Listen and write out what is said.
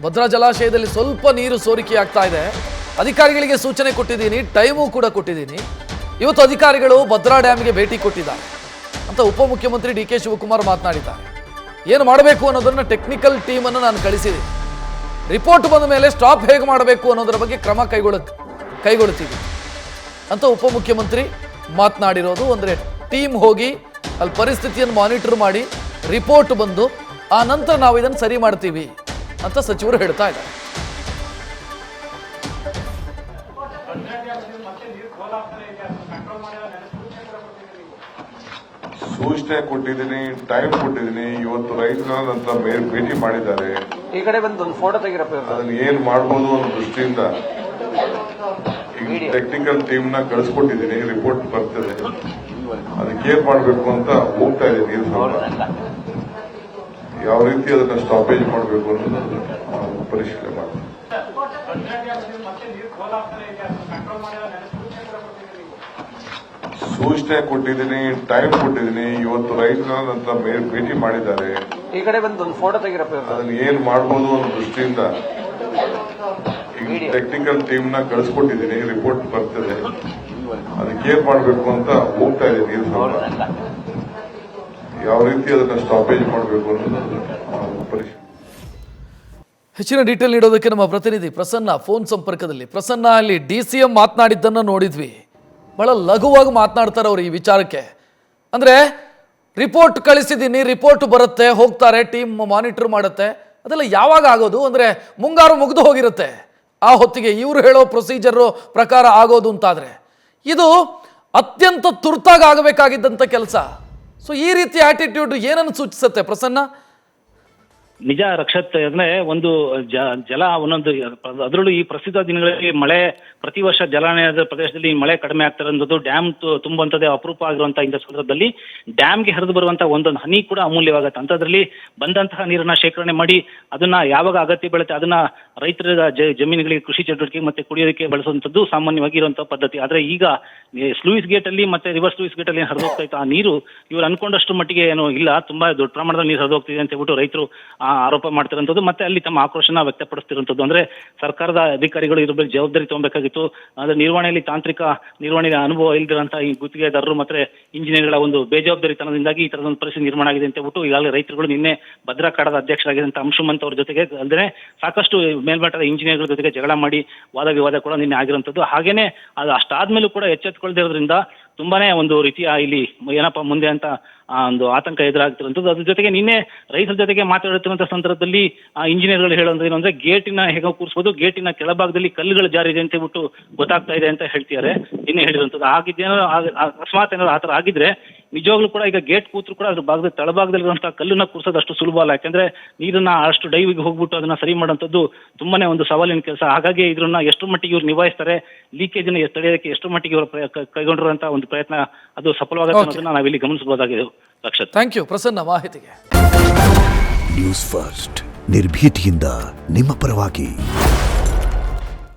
ಭದ್ರಾ ಜಲಾಶಯದಲ್ಲಿ ಸ್ವಲ್ಪ ನೀರು ಸೋರಿಕೆ ಆಗ್ತಾ ಇದೆ. ಅಧಿಕಾರಿಗಳಿಗೆ ಸೂಚನೆ ಕೊಟ್ಟಿದ್ದೀನಿ, ಟೈಮು ಕೂಡ ಕೊಟ್ಟಿದ್ದೀನಿ. ಇವತ್ತು ಅಧಿಕಾರಿಗಳು ಭದ್ರಾ ಡ್ಯಾಮ್ಗೆ ಭೇಟಿ ಕೊಟ್ಟಿದ್ದಾರೆ ಅಂತ ಉಪಮುಖ್ಯಮಂತ್ರಿ ಡಿ ಕೆ ಶಿವಕುಮಾರ್ ಮಾತನಾಡಿದ್ದಾರೆ. ಏನು ಮಾಡಬೇಕು ಅನ್ನೋದನ್ನ ಟೆಕ್ನಿಕಲ್ ಟೀಮನ್ನು ನಾನು ಕಳಿಸಿದ್ದೀನಿ. ರಿಪೋರ್ಟ್ ಬಂದ ಮೇಲೆ ಸ್ಟಾಪ್ ಹೇಗೆ ಮಾಡಬೇಕು ಅನ್ನೋದರ ಬಗ್ಗೆ ಕ್ರಮ ಕೈಗೊಳ್ಳುತ್ತೀವಿ ಅಂತ ಉಪಮುಖ್ಯಮಂತ್ರಿ ಮಾತನಾಡಿರೋದು. ಅಂದರೆ ಟೀಮ್ ಹೋಗಿ ಅಲ್ಲಿ ಪರಿಸ್ಥಿತಿಯನ್ನು ಮಾನಿಟರ್ ಮಾಡಿ ರಿಪೋರ್ಟ್ ಬಂದು ಆ ನಂತರ ನಾವು ಇದನ್ನು ಸರಿ ಮಾಡ್ತೀವಿ ಅಂತ ಸಚಿವರು ಹೇಳ್ತಾ ಇದ್ದಾರೆ. ಸೂಚನೆ ಕೊಟ್ಟಿದ್ದೀನಿ, ಟೈಮ್ ಕೊಟ್ಟಿದ್ದೀನಿ. ಇವತ್ತು ರೈತರ ನಂತರ ಭೇಟಿ ಮಾಡಿದ್ದಾರೆ. ಈ ಕಡೆ ಬಂದು ಒಂದು ಫೋಟೋ ತೆಗಿರಪ್ಪ. ಅದನ್ನ ಏನ್ ಮಾಡ್ಬೋದು ಅನ್ನೋ ದೃಷ್ಟಿಯಿಂದ ಈಗ ಟೆಕ್ನಿಕಲ್ ಟೀಮ್ ನ ಕಳಿಸ್ಕೊಟ್ಟಿದ್ದೀನಿ. ರಿಪೋರ್ಟ್ ಬರ್ತದೆ, ಅದಕ್ಕೆ ಏನ್ ಮಾಡ್ಬೇಕು ಅಂತ ಹೋಗ್ತಾ ಇದೆ. ನೀರು ಯಾವ ರೀತಿ ಅದನ್ನ ಸ್ಟಾಪೇಜ್ ಮಾಡಬೇಕು ಅನ್ನೋದನ್ನ ಪರಿಶೀಲನೆ ಮಾಡ್ತೀವಿ. ಸೂಚನೆ ಕೊಟ್ಟಿದ್ದೀನಿ, ಟೈಮ್ ಕೊಟ್ಟಿದ್ದೀನಿ. ಇವತ್ತು ರೈತರ ನಂತರ ಭೇಟಿ ಮಾಡಿದ್ದಾರೆ. ಈ ಕಡೆ ಬಂದು ಒಂದು ಫೋಟೋ ತೆಗಿರಪ್ಪ. ಅದನ್ನ ಏನ್ ಮಾಡ್ಬೋದು ಅನ್ನೋ ದೃಷ್ಟಿಯಿಂದ ಈಗ ಟೆಕ್ನಿಕಲ್ ಟೀಮ್ ನ ಕಳಿಸ್ಕೊಟ್ಟಿದ್ದೀನಿ. ರಿಪೋರ್ಟ್ ಬರ್ತದೆ, ಅದಕ್ಕೆ ಏನ್ ಮಾಡ್ಬೇಕು ಅಂತ ಹೋಗ್ತಾ ಇದೆ. ನೀರು ಯಾವ ರೀತಿ ಅದನ್ನ ಸ್ಟಾಪೇಜ್ ಮಾಡಬೇಕು ಅನ್ನೋದನ್ನ ಪರಿಶೀಲನೆ. ಹೆಚ್ಚಿನ ಡೀಟೇಲ್ ನೀಡೋದಕ್ಕೆ ನಮ್ಮ ಪ್ರತಿನಿಧಿ ಪ್ರಸನ್ನ ಫೋನ್ ಸಂಪರ್ಕದಲ್ಲಿ. ಪ್ರಸನ್ನ, ಅಲ್ಲಿ DCM ಮಾತನಾಡಿದ್ದನ್ನು ನೋಡಿದ್ವಿ. ಬಹಳ ಲಘುವಾಗಿ ಮಾತನಾಡ್ತಾರೆ ಅವರು ಈ ವಿಚಾರಕ್ಕೆ. ಅಂದರೆ ರಿಪೋರ್ಟ್ ಕಳಿಸಿದ್ದೀನಿ, ರಿಪೋರ್ಟ್ ಬರುತ್ತೆ, ಹೋಗ್ತಾರೆ, ಟೀಮ್ ಮಾನಿಟರ್ ಮಾಡುತ್ತೆ. ಅದೆಲ್ಲ ಯಾವಾಗ ಆಗೋದು? ಅಂದರೆ ಮುಂಗಾರು ಮುಗಿದು ಹೋಗಿರುತ್ತೆ ಆ ಹೊತ್ತಿಗೆ ಇವರು ಹೇಳೋ ಪ್ರೊಸೀಜರು ಪ್ರಕಾರ ಆಗೋದು ಅಂತಾದರೆ ಇದು ಅತ್ಯಂತ ತುರ್ತಾಗಿ ಆಗಬೇಕಾಗಿದ್ದಂಥ ಕೆಲಸ. ಸೊ ಈ ರೀತಿ ಆಟಿಟ್ಯೂಡ್ ಏನನ್ನು ಸೂಚಿಸುತ್ತೆ ಪ್ರಸನ್ನ? ನಿಜ ರಕ್ಷತ್, ಅಂದ್ರೆ ಒಂದು ಜಲ ಒಂದೊಂದು ಅದರಲ್ಲೂ ಈ ಪ್ರಸ್ತುತ ದಿನಗಳಲ್ಲಿ ಮಳೆ ಪ್ರತಿ ವರ್ಷ ಜಲಾನಯದ ಪ್ರದೇಶದಲ್ಲಿ ಮಳೆ ಕಡಿಮೆ ಆಗ್ತಿರೋದು, ಡ್ಯಾಮ್ ತುಂಬುವಂಥದ್ದೇ ಅಪರೂಪ ಆಗಿರುವಂತಹ ಇಂಥ ಸಂದರ್ಭದಲ್ಲಿ ಡ್ಯಾಮ್ಗೆ ಹರಿದು ಬರುವಂತಹ ಒಂದೊಂದು ಹನಿ ಕೂಡ ಅಮೂಲ್ಯವಾಗುತ್ತೆ. ಅಂಥದ್ರಲ್ಲಿ ಬಂದಂತಹ ನೀರನ್ನ ಶೇಖರಣೆ ಮಾಡಿ ಅದನ್ನ ಯಾವಾಗ ಅಗತ್ಯ ಬೀಳುತ್ತೆ ಅದನ್ನ ರೈತರ ಜಮೀನುಗಳಿಗೆ ಕೃಷಿ ಚಟುವಟಿಕೆ ಮತ್ತೆ ಕುಡಿಯೋದಕ್ಕೆ ಬಳಸುವಂಥದ್ದು ಸಾಮಾನ್ಯವಾಗಿ ಇರುವಂತಹ ಪದ್ಧತಿ. ಆದ್ರೆ ಈಗ ಸ್ಲೂಯಿಸ್ ಗೇಟ್ ಅಲ್ಲಿ ಮತ್ತೆ ರಿವರ್ಸ್ ಸ್ಲೂಯಿಸ್ ಗೇಟ್ ಅಲ್ಲಿ ಹರಿದು ಹೋಗ್ತಾ ಇತ್ತು ಆ ನೀರು ಇವ್ರು ಅನ್ಕೊಂಡಷ್ಟು ಮಟ್ಟಿಗೆ ಏನು ಇಲ್ಲ, ತುಂಬಾ ದೊಡ್ಡ ಪ್ರಮಾಣದಲ್ಲಿ ನೀರು ಹರಿದು ಹೋಗ್ತಿದೆ ಅಂತ ಹೇಳ್ಬಿಟ್ಟು ರೈತರು ಆರೋಪ ಮಾಡ್ತಿರುವಂಥದ್ದು ಮತ್ತೆ ಅಲ್ಲಿ ತಮ್ಮ ಆಕ್ರೋಶನ ವ್ಯಕ್ತಪಡಿಸ್ತಿರುವಂಥದ್ದು. ಅಂದ್ರೆ ಸರ್ಕಾರದ ಅಧಿಕಾರಿಗಳು ಇದ್ರ ಬಗ್ಗೆ ಜವಾಬ್ದಾರಿ ತಗೊಬೇಕಾಗಿತ್ತು. ಅಂದ್ರೆ ನಿರ್ವಹಣೆಯಲ್ಲಿ ತಾಂತ್ರಿಕ ನಿರ್ವಹಣೆ ಅನುಭವ ಇಲ್ದಿರಂತಹ ಈ ಗುತ್ತಿಗೆದಾರರು ಮತ್ತೆ ಇಂಜಿನಿಯರ್ಗಳ ಒಂದು ಬೇಜವಾಬ್ದಾರಿತನದಿಂದಾಗಿ ಈ ತರದ ಒಂದು ಪರಿಸ್ಥಿತಿ ನಿರ್ಮಾಣ ಆಗಿದೆ ಅಂತ ಹೇಳ್ಬಿಟ್ಟು ಈಗಾಗಲೇ ರೈತರುಗಳು ನಿನ್ನೆ ಭದ್ರಾ ಕಾಡದ ಅಧ್ಯಕ್ಷರಾಗಿದ್ದಂತ ಅಂಶುಮಂತ್ ಅವ್ರ ಜೊತೆಗೆ ಅಲ್ಲದೆ ಸಾಕಷ್ಟು ಮೇಲ್ಮಟ್ಟದ ಇಂಜಿನಿಯರ್ಗಳ ಜೊತೆಗೆ ಜಗಳ ಮಾಡಿ ವಾದ ವಿವಾದ ಕೂಡ ನಿನ್ನೆ ಆಗಿರುವಂಥದ್ದು. ಹಾಗೇನೆ ಅದು ಅಷ್ಟಾದ್ಮೇಲೂ ಕೂಡ ಎಚ್ಚೆತ್ತುಕೊಳ್ಳದಿರೋದ್ರಿಂದ ತುಂಬಾನೇ ಒಂದು ರೀತಿಯ ಇಲ್ಲಿ ಏನಪ್ಪಾ ಮುಂದೆ ಅಂತ ಒಂದು ಆತಂಕ ಎದುರಾಗ್ತಿರುವಂಥದ್ದು. ಅದ್ರ ಜೊತೆಗೆ ನಿನ್ನೆ ರೈತರ ಜೊತೆಗೆ ಮಾತಾಡುತ್ತಿರುವಂತಹ ಸಂದರ್ಭದಲ್ಲಿ ಇಂಜಿನಿಯರ್ಗಳು ಹೇಳೋದು ಏನಂದ್ರೆ ಗೇಟಿನ ಹೇಗೆ ಕೂರಿಸಬಹುದು, ಗೇಟಿನ ಕೆಳಭಾಗದಲ್ಲಿ ಕಲ್ಲುಗಳು ಜಾರಿದೆ ಅಂತ ಹೇಳ್ಬಿಟ್ಟು ಗೊತ್ತಾಗ್ತಾ ಇದೆ ಅಂತ ಹೇಳ್ತಿದ್ದಾರೆ. ನಿನ್ನೆ ಹೇಳಿರುವಂಥದ್ದು ಆಗಿದ್ದೇನೋ ಅಕಸ್ಮಾತ್ ಏನಾದ್ರು ಆತರ ಆಗಿದ್ರೆ ನಿಜವಾಗ್ಲೂ ಕೂಡ ಈಗ ಗೇಟ್ ಕೂತ್ರು ಕೂಡ ಅದ್ರ ಭಾಗದ ತಳಭಾಗದಲ್ಲಿರುವಂತಹ ಕಲ್ಲನ್ನ ಕೂರಿಸೋದು ಅಷ್ಟು ಸುಲಭ ಅಲ್ಲ. ಯಾಕಂದ್ರೆ ನೀರನ್ನ ಅಷ್ಟು ಡೈವಿಗೆ ಹೋಗ್ಬಿಟ್ಟು ಅದನ್ನ ಸರಿ ಮಾಡುವಂಥದ್ದು ತುಂಬಾನೇ ಒಂದು ಸವಾಲಿನ ಕೆಲಸ. ಹಾಗಾಗಿ ಇದ್ರನ್ನ ಎಷ್ಟು ಮಟ್ಟಿಗೆ ಇವ್ರು ನಿಭಾಯಿಸ್ತಾರೆ, ಲೀಕೇಜ್ ಅನ್ನು ತಡೆಯೋದಕ್ಕೆ ಎಷ್ಟು ಮಟ್ಟಿಗೆ ಇವರು ಕೈಗೊಂಡಿರುವಂತಹ ಒಂದು ಪ್ರಯತ್ನ ಅದು ಸಫಲವಾಗುತ್ತೆ ಅನ್ನೋದನ್ನ ನಾವಿಲ್ಲಿ ಗಮನಿಸಬಹುದಾಗಿದೆ. ರಕ್ಷತ್, ಥ್ಯಾಂಕ್ ಯು ಪ್ರಸನ್ನ ಮಾಹಿತಿಗೆ. ನ್ಯೂಸ್ ಫಸ್ಟ್ ನಿರ್ಭೀತಿಯಿಂದ ನಿಮ್ಮ ಪರವಾಗಿ.